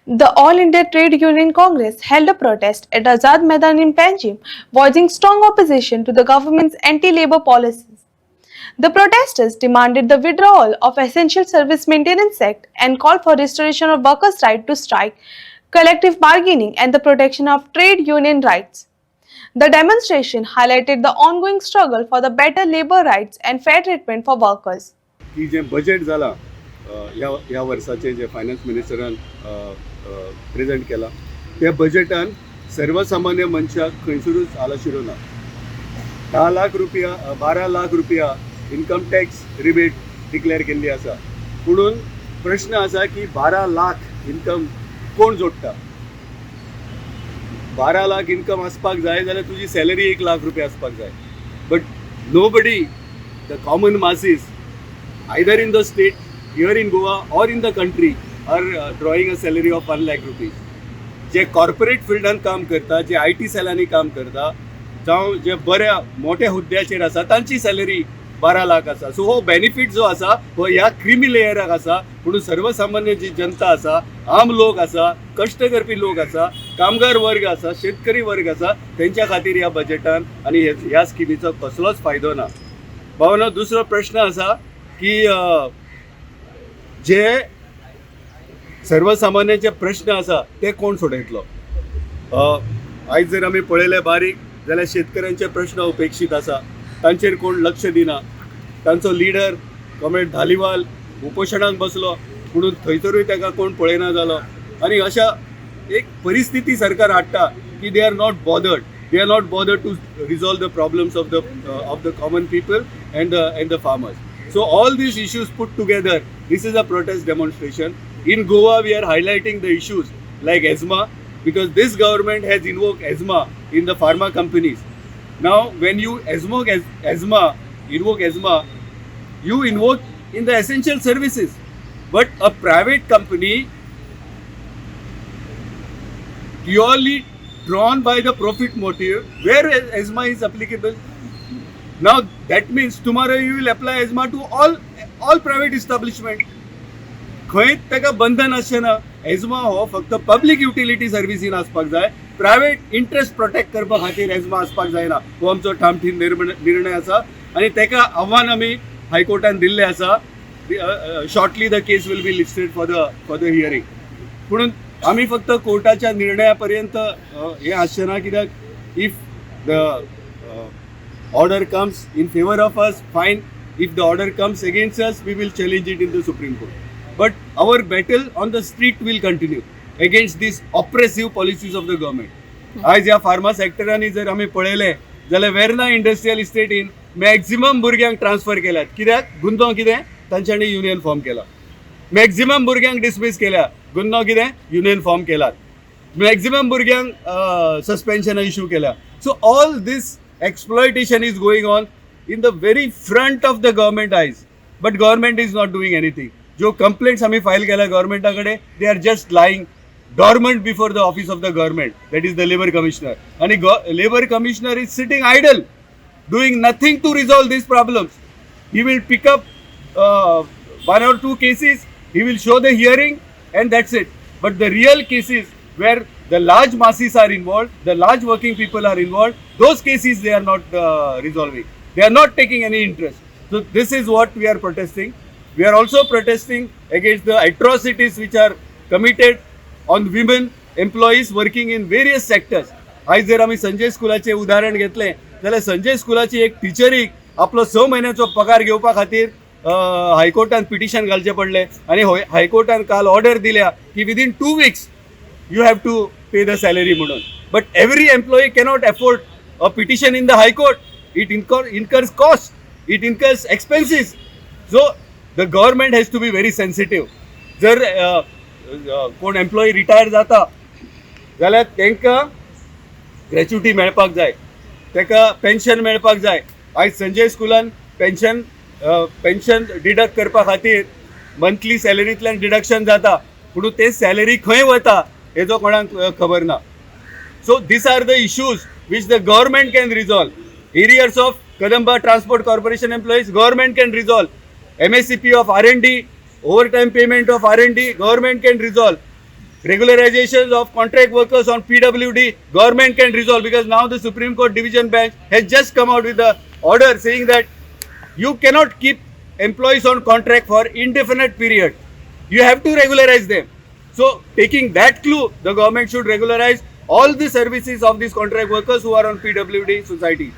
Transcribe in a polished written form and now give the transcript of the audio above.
The All India Trade Union Congress held a protest at Azad Maidan in Panjim, voicing strong opposition to the government's anti-labor policies. The protesters demanded the withdrawal of Essential Service Maintenance Act and called for restoration of workers' right to strike, collective bargaining, and the protection of trade union rights. The demonstration highlighted the ongoing struggle for the better labor rights and fair treatment for workers. की जे budget जाला ह्या वर्साचे जे finance मिनिस्टरान present केला त्या बजेटान सर्वसामान्य मनशाक खंयसरूच आलाशिरो ना. 10 लाख रुपया 12 लाख रुपया इन्कम टॅक्स रिबेट डिक्लेअर केल्ली आसा. पुणून प्रश्न आसा की 12 लाख इन्कम कोण जोडटा. 12 लाख इन्कम आसपाक जाय जाल्यार तुजी सॅलरी 1 लाख रुपया आसपाक जाय. But nobody the common masses either in the state, here in Goa or in the country are drawing a salary of 1 lakh rupees. जे कॉर्पोरेट फिल्डान काम करता, जे IT सेलांनी काम करता, जावं जे बऱ्या मोठ्या हुद्द्याचेर आसा तांची सॅलरी 12 लाख आसा. सो हो बेनिफीट जो आसा हो ह्या क्रिमी लेयराक आसा. पूण सर्वसामान्य जी जनता आसा, आम लोक आसा, कश्ट करपी लोक आसा, कामगार वर्ग आसा, शेतकरी वर्ग आसा, तेंच्या खातीर ह्या बजेटान आनी ह्या स्किमीचो कसलोच फायदो ना. भावना दुसरो प्रश्न आसा की जे सर्वसामान्यांचे प्रश्न आसा ते कोण सोडयतलो. आयज जर आमी पळयले बारीक जाल्यार शेतकऱ्यांचे प्रश्न उपेक्षीत आसा. तांचेर कोण लक्ष दिना. तांचो लिडर कॉम्रेड धालीवाल उपोशणाक बसलो म्हणून थंयसरूय ताका कोण पळयना जालो. आनी अशा एक परिस्थिती सरकार हाडटा की they are not bothered. They are not bothered to resolve the problems of the common people and the farmers. So all these issues put together, this is a protest demonstration. In Goa, we are highlighting the issues like ESMA, because this government has invoked ESMA in the pharma companies. Now, when you invoke ESMA, you invoke in the essential services. But a private company purely drawn by the profit motive, where ESMA is applicable. Now that means tomorrow you will apply ESMA to all private establishment. खंय ताका बंधन आसचेना. ESMA हो फक्त public utility सर्विसीन आसपाक जाय. Private interest protect करपा खातीर ESMA आसपाक जायना. हो आमचो ठामठीन निर्णय आसा आनी ताका आव्हान आमी हायकोर्टान दिल्लें आसा. Shortly the case will be listed for the hearing. म्हणून आम्ही फक्त कोर्टाच्या निर्णयापर्यंत हे आसचे ना. कित्याक if the order comes in favour of us, fine. If the order comes against us, we will challenge it in the Supreme Court. But our battle on the street will continue against these oppressive policies of the government. आज ह्या pharma सेक्टरांनी जर आमी पळयलें जाल्यार Verna industrial इस्टेटीन maximum भुरग्यांक transfer केल्यात. कित्याक गुंतो कितें तांच्यांनी युनियन फॉर्म केला. मॅक्झिमम भुरग्यांक डिसमीस केल्या. गुन्नो कितें युनियन फॉर्म केलात. मॅक्झिमम भुरग्यांक सस्पेन्शनां इश्यू केल्या. So all this exploitation is going on in the very front of the government eyes. But government is not doing anything. ज्यो कंप्लेंट्स आमी फायल केल्या गव्हर्मेंटा कडेन, they are just lying dormant before the office of the government, that is the labour commissioner. आणि labour commissioner is sitting idle, doing nothing to resolve these problems. He will pick up 1 or 2 cases, he will show the hearing and that's it. But the real cases where the large masses are involved, the large working people are involved, those cases they are not resolving. They are not taking any interest. So this is what we are protesting. We are also protesting against the atrocities which are committed on women employees working in various sectors. आज जर आम्ही संजय स्कुलाचे उदाहरण घेतले जाल्यार संजय स्कुलाची एक टिचरीक आपलो 6 म्हयन्याचो पगार घेवपा खातीर हायकोर्टान पिटिशन घालचे पडले. आणि हायकोर्टान काल ऑर्डर दिल्या की within 2 weeks you have to pay the salary म्हणून. But every employee cannot afford a petition in the high court. It incurs cost, it incurs expenses. So the government has to be very sensitive. जर कोण employee retire जाता जाल्यार तांकां gratuity मेळपाक जाय, ताका pension मेळपाक जाय. आयज संजय स्कुलान पेन्शन डिडक्ट करपा खातीर मंथली सॅलरींतल्यान डिडक्शन जाता. पूण ते सॅलरी खंय वता हेजो कोणाक खबर ना. So these are the issues which the government can resolve. Arrears of Kadamba Transport Corporation employees, government can resolve. MSCP of R&D, overtime payment of R&D, government can resolve. regularizations of contract workers on PWD, government can resolve, because now the Supreme Court Division Bench has just come out with the order saying that you cannot keep employees on contract for indefinite period. You have to regularize them. So, taking that clue, the government should regularize all the services of these contract workers who are on PWD society.